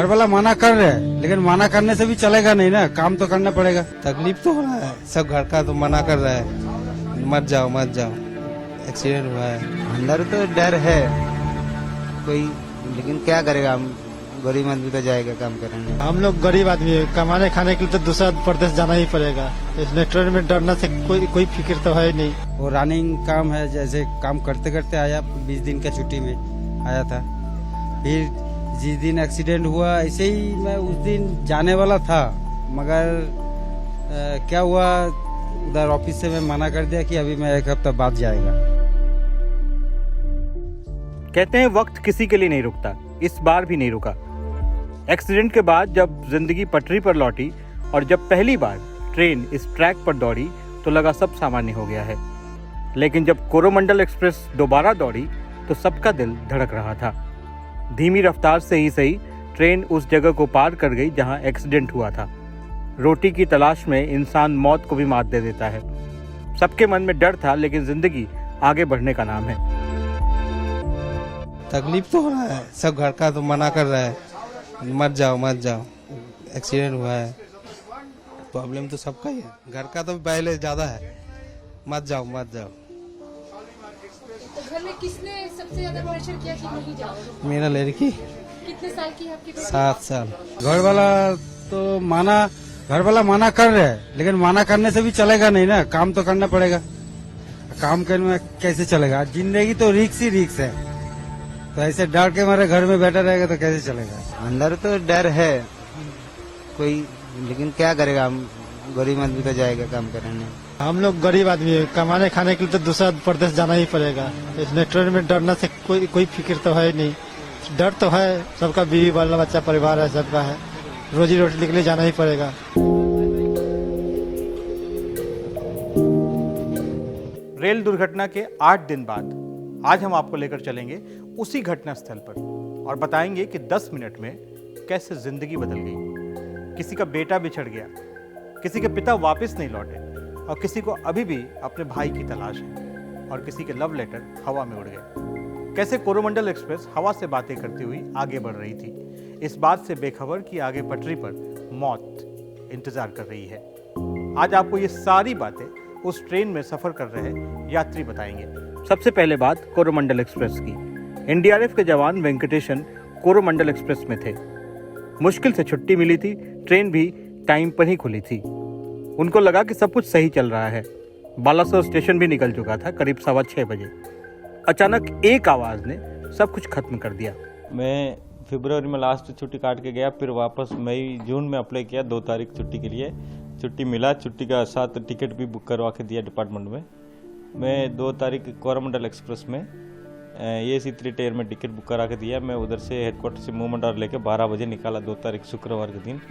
घर वाला मना कर रहे हैं, लेकिन मना करने से भी चलेगा नहीं ना, काम तो करना पड़ेगा। तकलीफ तो हो रहा है, सब घर का तो मना कर रहा है, मत जाओ मत जाओ, एक्सीडेंट हुआ है। अंदर तो डर है कोई, लेकिन क्या करेगा, हम गरीब आदमी तो जाएगा काम करने। हम लोग गरीब आदमी है, कमाने खाने के लिए तो दूसरा प्रदेश जाना ही पड़ेगा। इसमें ट्रेन में डरना से कोई फिक्र तो है नहीं। वो रनिंग काम है, जैसे काम करते करते आया, 20 दिन का छुट्टी में आया था। फिर जिस दिन एक्सीडेंट हुआ, ऐसे ही मैं उस दिन जाने वाला था, मगर क्या हुआ, उधर ऑफिस से मैं मना कर दिया कि अभी मैं 1 हफ्ता बाद जाएगा। कहते हैं वक्त किसी के लिए नहीं रुकता, इस बार भी नहीं रुका। एक्सीडेंट के बाद जब जिंदगी पटरी पर लौटी और जब पहली बार ट्रेन इस ट्रैक पर दौड़ी तो लगा सब सामान्य हो गया है। लेकिन जब कोरोमंडल एक्सप्रेस दोबारा दौड़ी तो सबका दिल धड़क रहा था। धीमी रफ्तार से ही सही, ट्रेन उस जगह को पार कर गई जहां एक्सीडेंट हुआ था। रोटी की तलाश में इंसान मौत को भी मात दे देता है। सबके मन में डर था, लेकिन जिंदगी आगे बढ़ने का नाम है। तकलीफ तो हो रहा है, सब घर का तो मना कर रहा है, मत जाओ मत जाओ, एक्सीडेंट हुआ है। प्रॉब्लम तो सबका ही है, घर का तो पहले ज्यादा है, मत जाओ मत जाओ। तो घर में किसने सबसे ज्यादा प्रेशर किया कि नहीं जाओ? मेरा लड़की कितने साल की है आपकी बेटी? 7 साल। घर वाला मना कर रहे हैं, लेकिन मना करने से भी चलेगा नहीं ना, काम तो करना पड़ेगा। काम करने में कैसे चलेगा, जिंदगी तो रिक्स ही रिक्स है, तो ऐसे डर के मारे घर में बैठा रहेगा तो कैसे चलेगा। अंदर तो डर है कोई, लेकिन क्या करेगा, हम गरीब आदमी तो जाएगा काम करने। हम लोग गरीब आदमी है, कमाने खाने के लिए तो दूसरा प्रदेश जाना ही पड़ेगा। इसमें ट्रेन में डरना से कोई फिक्र तो है नहीं। डर तो है, सबका बीवी बाल बच्चा परिवार है, सबका है, रोजी रोटी के लिए जाना ही पड़ेगा। रेल दुर्घटना के 8 दिन बाद आज हम आपको लेकर चलेंगे उसी घटना स्थल पर और बताएंगे कि 10 मिनट में कैसे जिंदगी बदल गई। किसी का बेटा बिछड़ गया, किसी के पिता वापस नहीं लौटे और किसी को अभी भी अपने भाई की तलाश है और किसी के लव लेटर हवा में उड़ गए। कैसे कोरोमंडल एक्सप्रेस हवा से बातें करती हुई आगे बढ़ रही थी, इस बात से बेखबर कि आगे पटरी पर मौत इंतजार कर रही है। आज आपको ये सारी बातें उस ट्रेन में सफर कर रहे यात्री बताएंगे। सबसे पहले बात कोरोमंडल एक्सप्रेस की। एनडीआरएफ के जवान वेंकटेशन कोरोमंडल एक्सप्रेस में थे। मुश्किल से छुट्टी मिली थी, ट्रेन भी टाइम पर ही खुली थी। उनको लगा कि सब कुछ सही चल रहा है। बालासोर स्टेशन भी निकल चुका था करीब 6:15 बजे। अचानक एक आवाज ने सब कुछ खत्म कर दिया। मैं फरवरी में लास्ट छुट्टी काट के गया, फिर वापस मई जून में अप्लाई किया 2 तारीख छुट्टी के लिए। छुट्टी मिला, छुट्टी का साथ टिकट भी बुक करवा के दिया डिपार्टमेंट में। मैं 2 तारीख कोरोमंडल एक्सप्रेस में AC 3 टायर में टिकट बुक करा के दिया। मैं उधर से हेडक्वार्टर से मूवमेंट और लेके 12 बजे निकाला, 2 तारीख शुक्रवार के दिन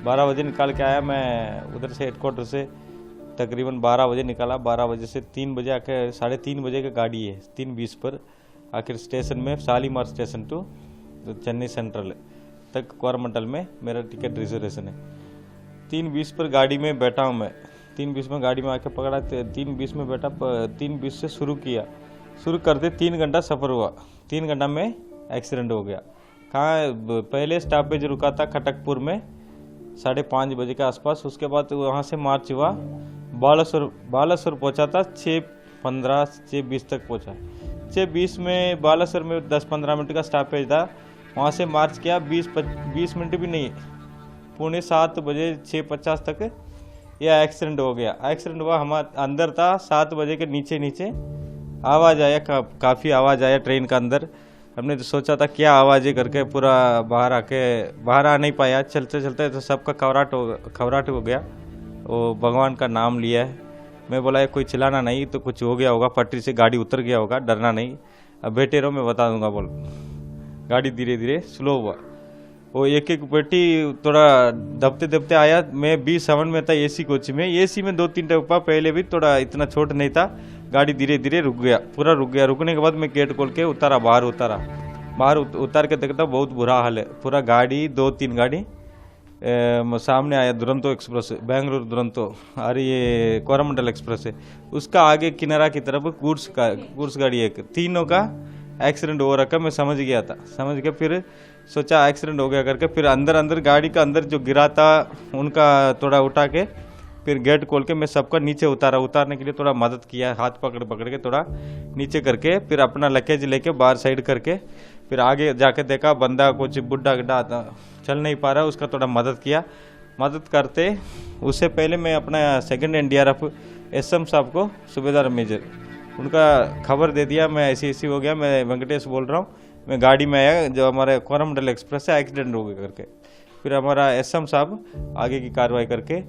12 बजे निकाल के आया। मैं उधर से हेडक्वार्टर से तकरीबन 12 बजे निकाला। 12 बजे से 3 बजे आके 3:30 बजे की गाड़ी है, 3:20 पर आखिर स्टेशन में Shalimar station to Chennai Central तक कोरोमंडल में मेरा टिकट रिजर्वेशन है। 3:20 पर गाड़ी में बैठा हूँ मैं, 3:20 में गाड़ी में आके पकड़ा, 3:20 में बैठा, 3:20 से शुरू किया। शुरू करते 3 घंटा सफ़र हुआ, 3 घंटा में एक्सीडेंट हो गया। कहाँ पहले स्टॉपेज रुका था खटकपुर में 5:30 बजे के आसपास। उसके बाद वहाँ से मार्च हुआ, बालासोर पहुँचा था 6:15 6:20 तक पहुँचा। 6:20 में बालासोर में 10-15 मिनट का स्टॉपेज था, वहाँ से मार्च किया 20 मिनट भी नहीं, 6:45 बजे 6:50 तक यह एक्सीडेंट हो गया। एक्सीडेंट हुआ, हम अंदर था 7 बजे के नीचे आवाज़ आया, काफ़ी आवाज़ आया ट्रेन का अंदर। हमने तो सोचा था क्या आवाज़ है करके, पूरा बाहर आ नहीं पाया। चलते चलते तो सबका घबराहट हो गया। वो भगवान का नाम लिया है। मैं बोला कोई चिल्लाना नहीं, तो कुछ हो गया होगा, पटरी से गाड़ी उतर गया होगा, डरना नहीं, अब बैठे रहो मैं बता दूंगा बोल। गाड़ी धीरे धीरे स्लो हुआ, वो एक पेटी थोड़ा दबते आया। मैं B7 में था, AC कोच में। AC में 2-3 टप्पा पहले भी थोड़ा इतना छोट नहीं था। गाड़ी धीरे धीरे रुक गया, पूरा रुक गया। रुकने के बाद मैं गेट खोल के बाहर उतार के देखता बहुत बुरा हाल है। पूरा गाड़ी 2-3 गाड़ी सामने आया, दुरंतो एक्सप्रेस, बेंगलुरु दुरंतो, और ये कोरोमंडल एक्सप्रेस है। उसका आगे किनारा की तरफ गुड्स गाड़ी एक, तीनों का एक्सीडेंट हो रखा, मैं समझ गया था, समझ के फिर सोचा एक्सीडेंट हो गया करके, फिर अंदर गाड़ी का अंदर जो गिरा था उनका थोड़ा उठा के फिर गेट खोल के मैं सबका नीचे उतारने के लिए थोड़ा मदद किया, हाथ पकड़ के थोड़ा नीचे करके, फिर अपना लगेज लेके बाहर साइड करके, फिर आगे जाके देखा बंदा कुछ बुढ़ा गड्ढा चल नहीं पा रहा, उसका थोड़ा मदद किया। मदद करते उससे पहले मैं अपना सेकंड NDRF SM साहब को, सूबेदार मेजर, उनका खबर दे दिया, मैं ऐसी हो गया, मैं वेंकटेश बोल रहा हूँ, मैं गाड़ी में आया, जो हमारे कोरमंडल एक्सप्रेस है एक्सीडेंट हो गया करके। फिर हमारा SM साहब आगे की कार्रवाई करके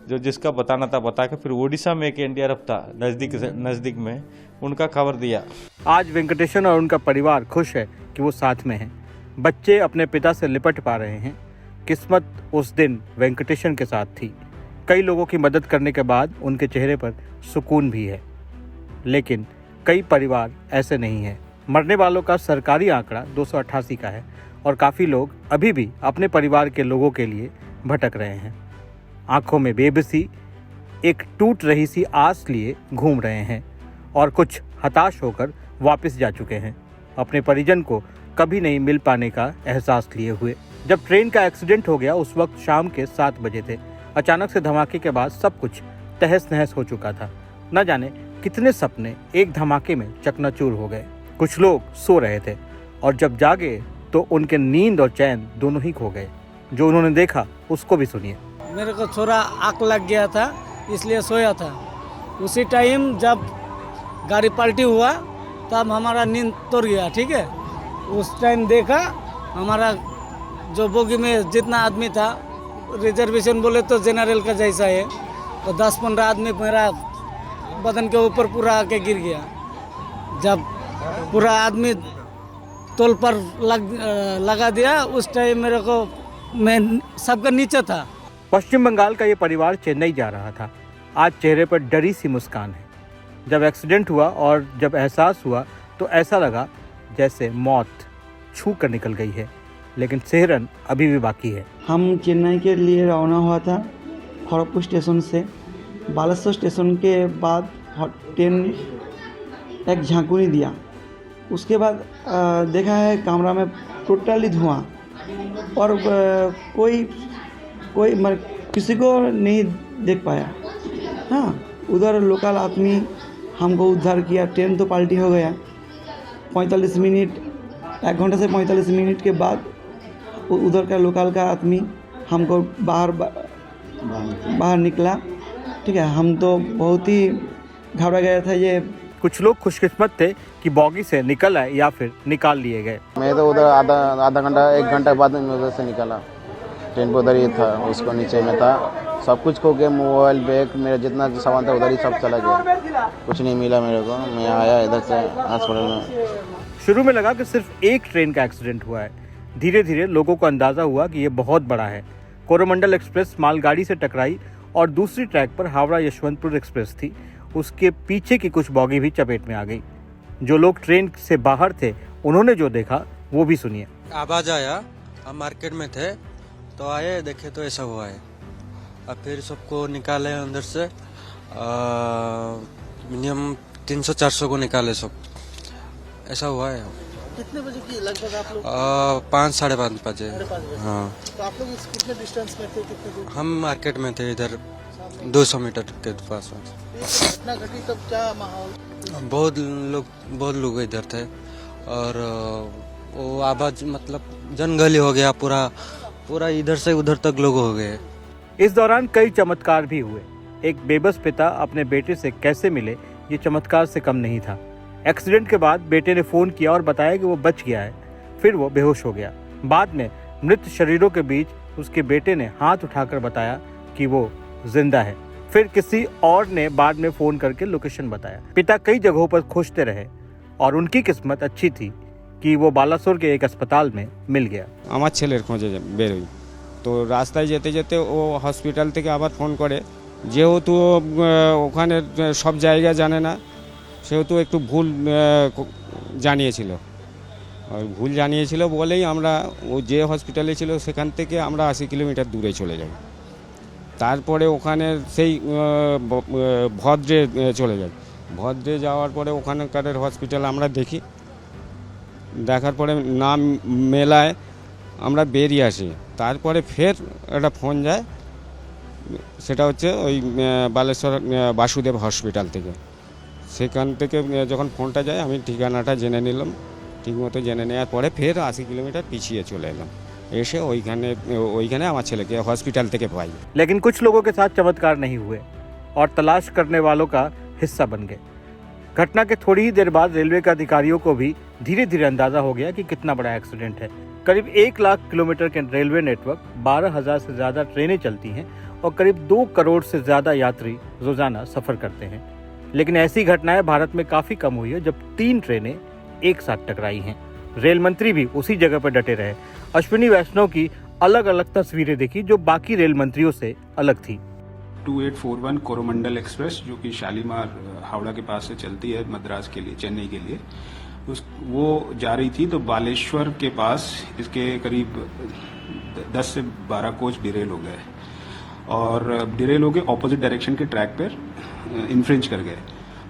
जो जिसका बताना था बता के, फिर उड़ीसा में एक NDRF था नज़दीक में, उनका खबर दिया। आज वेंकटेशन और उनका परिवार खुश है कि वो साथ में हैं। बच्चे अपने पिता से लिपट पा रहे हैं। किस्मत उस दिन वेंकटेशन के साथ थी। कई लोगों की मदद करने के बाद उनके चेहरे पर सुकून भी है, लेकिन कई परिवार ऐसे नहीं हैं। मरने वालों का सरकारी आंकड़ा 288 का है और काफ़ी लोग अभी भी अपने परिवार के लोगों के लिए भटक रहे हैं। आंखों में बेबसी, एक टूट रही सी आस लिए घूम रहे हैं और कुछ हताश होकर वापस जा चुके हैं, अपने परिजन को कभी नहीं मिल पाने का एहसास लिए हुए। जब ट्रेन का एक्सीडेंट हो गया उस वक्त शाम के 7 बजे थे। अचानक से धमाके के बाद सब कुछ तहस नहस हो चुका था। न जाने कितने सपने एक धमाके में चकनाचूर हो गए। कुछ लोग सो रहे थे और जब जागे तो उनके नींद और चैन दोनों ही खो गए। जो उन्होंने देखा उसको भी सुनिए। मेरे को थोड़ा आँख लग गया था, इसलिए सोया था। उसी टाइम जब गाड़ी पलटी हुआ तब हमारा नींद तोड़ गया, ठीक है। उस टाइम देखा हमारा जो बोगी में जितना आदमी था, रिजर्वेशन बोले तो जनरल का जैसा है, तो 10-15 आदमी मेरा बदन के ऊपर पूरा आके गिर गया। जब पूरा आदमी तोल पर लगा दिया उस टाइम मेरे को, मैं सबका नीचे था। पश्चिम बंगाल का ये परिवार चेन्नई जा रहा था। आज चेहरे पर डरी सी मुस्कान है। जब एक्सीडेंट हुआ और जब एहसास हुआ तो ऐसा लगा जैसे मौत छू कर निकल गई है, लेकिन सेहरन अभी भी बाकी है। हम चेन्नई के लिए रवाना हुआ था खड़गपुर स्टेशन से। बालेश्वर स्टेशन के बाद ट्रेन एक झांकुनी दिया। उसके बाद देखा है कैमरा में टोटली धुआं और कोई किसी को नहीं देख पाया। हाँ, उधर लोकल आदमी हमको उद्धार किया। ट्रेन तो पलटी हो गया। 45 मिनट, 1 घंटे से 45 मिनट के बाद उधर का लोकल का आदमी हमको बाहर निकला, ठीक है। हम तो बहुत ही घबरा गया था। ये कुछ लोग खुशकिस्मत थे कि बॉगी से निकल आए या फिर निकाल लिए गए। मैं तो उधर आधा घंटा 1 घंटा बाद में उधर से निकला। ट्रेन पर उधर ही था, उसको नीचे में था। सब कुछ खो गया, मोबाइल बैग मेरा जितना सामान था उधर ही सब चला गया। कुछ नहीं मिला मेरे को। मैं आया इधर से हॉस्पिटल में। शुरू में लगा कि सिर्फ एक ट्रेन का एक्सीडेंट हुआ है। धीरे धीरे लोगों को अंदाजा हुआ कि ये बहुत बड़ा है। कोरोमंडल एक्सप्रेस मालगाड़ी से टकराई और दूसरी ट्रैक पर हावड़ा यशवंतपुर एक्सप्रेस थी। उसके पीछे की कुछ बॉगी भी चपेट में आ गई। जो लोग ट्रेन से बाहर थे उन्होंने जो देखा वो भी सुनिए। आवाज आया, हम मार्केट में थे तो आए, देखे तो ऐसा हुआ है। अब फिर सबको निकाले अंदर से, मिनिमम 300-400 को निकाले सब। ऐसा हुआ है। कितने बजे की लगभग आप लोग? 5-5:30 बजे। हाँ। तो आप लोग कितने डिस्टेंस में थे, कितने दूर? हम मार्केट में थे, इधर 200 मीटर के पास। घटना घटी तब क्या माहौल? बहुत लोग इधर थे और वो आवाज मतलब जनगली हो गया। पूरा इधर से उधर तक लोग हो गए। इस दौरान कई चमत्कार भी हुए। एक बेबस पिता अपने बेटे से कैसे मिले, ये चमत्कार से कम नहीं था। एक्सीडेंट के बाद बेटे ने फोन किया और बताया कि वो बच गया है। फिर वो बेहोश हो गया। बाद में मृत शरीरों के बीच उसके बेटे ने हाथ उठाकर बताया कि वो जिंदा है। फिर किसी और ने बाद में फोन करके लोकेशन बताया। पिता कई जगहों पर खोजते रहे और उनकी किस्मत अच्छी थी कि वो बालासोर के एक अस्पताल में मिल गया। আমার ছেলের খোঁজে বেরোই তো রাস্তায় যেতে যেতে ও হসপিটাল থেকে আবার ফোন করে, যেহেতু ওখানে সব জায়গা জানে না সেহেতু একটু ভুল জানিয়েছিল। আর ভুল জানিয়েছিল বলেই আমরা ও যে হসপিটালে ছিল সেখান থেকে আমরা 80 কিলোমিটার দূরে চলে যাই। তারপরে ওখানে সেই ভদ্রে চলে যাই। ভদ্রে যাওয়ার পরে ওখানকার হসপিটাল আমরা দেখি, দেখার পরে না মেলায় আমরা বেরিয়ে আসি। তারপরে ফের একটা ফোন যায়, সেটা হচ্ছে ওই বালেশ্বর বাসুদেব হসপিটাল থেকে। সেখান থেকে যখন ফোনটা যায় আমি ঠিকানাটা জেনে নিলাম, ঠিকমতো জেনে নেওয়ার পরে ফের 80 কিলোমিটার পিছিয়ে চলে এলাম, এসে ওইখানে আমার ছেলেকে হসপিটাল থেকে পাই। लेकिन कुछ लोगों के साथ चमत्कार नहीं हुए और तलाश करने वालों का हिस्सा बन गए। घटना के थोड़ी ही देर बाद रेलवे के अधिकारियों को भी धीरे धीरे अंदाजा हो गया कि कितना बड़ा एक्सीडेंट है। करीब 1 लाख किलोमीटर के रेलवे नेटवर्क, 12,000 से ज़्यादा ट्रेनें चलती हैं और करीब 2 करोड़ से ज़्यादा यात्री रोजाना सफ़र करते हैं। लेकिन ऐसी घटनाएं भारत में काफ़ी कम हुई है जब 3 ट्रेनें एक साथ टकराई हैं। रेल मंत्री भी उसी जगह पर डटे रहे। अश्विनी वैष्णव की अलग अलग तस्वीरें देखी जो बाकी रेल मंत्रियों से अलग थी। 2841 कोरोमंडल एक्सप्रेस जो कि शालीमार हावड़ा के पास से चलती है मद्रास के लिए, चेन्नई के लिए, वो जा रही थी तो बालेश्वर के पास इसके करीब 10 से 12 कोच डिरेल हो गए और डिरेल हो गए ऑपोजिट डायरेक्शन के ट्रैक पर इन्फ्रिंज कर गए।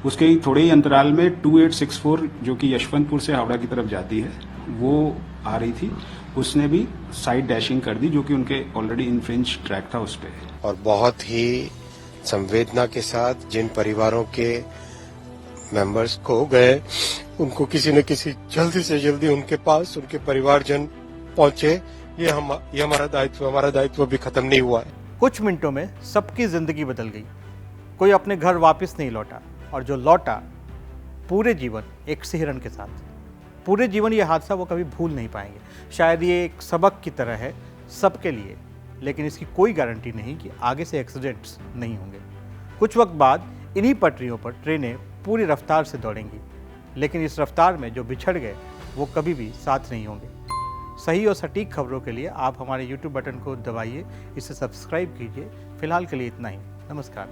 उसके ही थोड़े ही अंतराल में 2864 जो कि यशवंतपुर से हावड़ा की तरफ जाती है वो आ रही थी, उसने भी साइड डैशिंग कर दी जो कि उनके ऑलरेडी इन्फ्रिंज ट्रैक था उस पर। और बहुत ही संवेदना के साथ जिन परिवारों के मेंबर्स खो गए उनको किसी न किसी जल्दी से जल्दी उनके पास उनके परिवारजन पहुंचे, ये हमारा दायित्व अभी खत्म नहीं हुआ है। कुछ मिनटों में सबकी जिंदगी बदल गई। कोई अपने घर वापस नहीं लौटा और जो लौटा पूरे जीवन एक सिहरन के साथ। पूरे जीवन ये हादसा वो कभी भूल नहीं पाएंगे। शायद ये एक सबक की तरह है सबके लिए, लेकिन इसकी कोई गारंटी नहीं कि आगे से एक्सीडेंट्स नहीं होंगे। कुछ वक्त बाद इन्हीं पटरियों पर ट्रेनें पूरी रफ्तार से दौड़ेंगी, लेकिन इस रफ्तार में जो बिछड़ गए वो कभी भी साथ नहीं होंगे। सही और सटीक खबरों के लिए आप हमारे YouTube बटन को दबाइए, इसे सब्सक्राइब कीजिए। फिलहाल के लिए इतना ही। नमस्कार।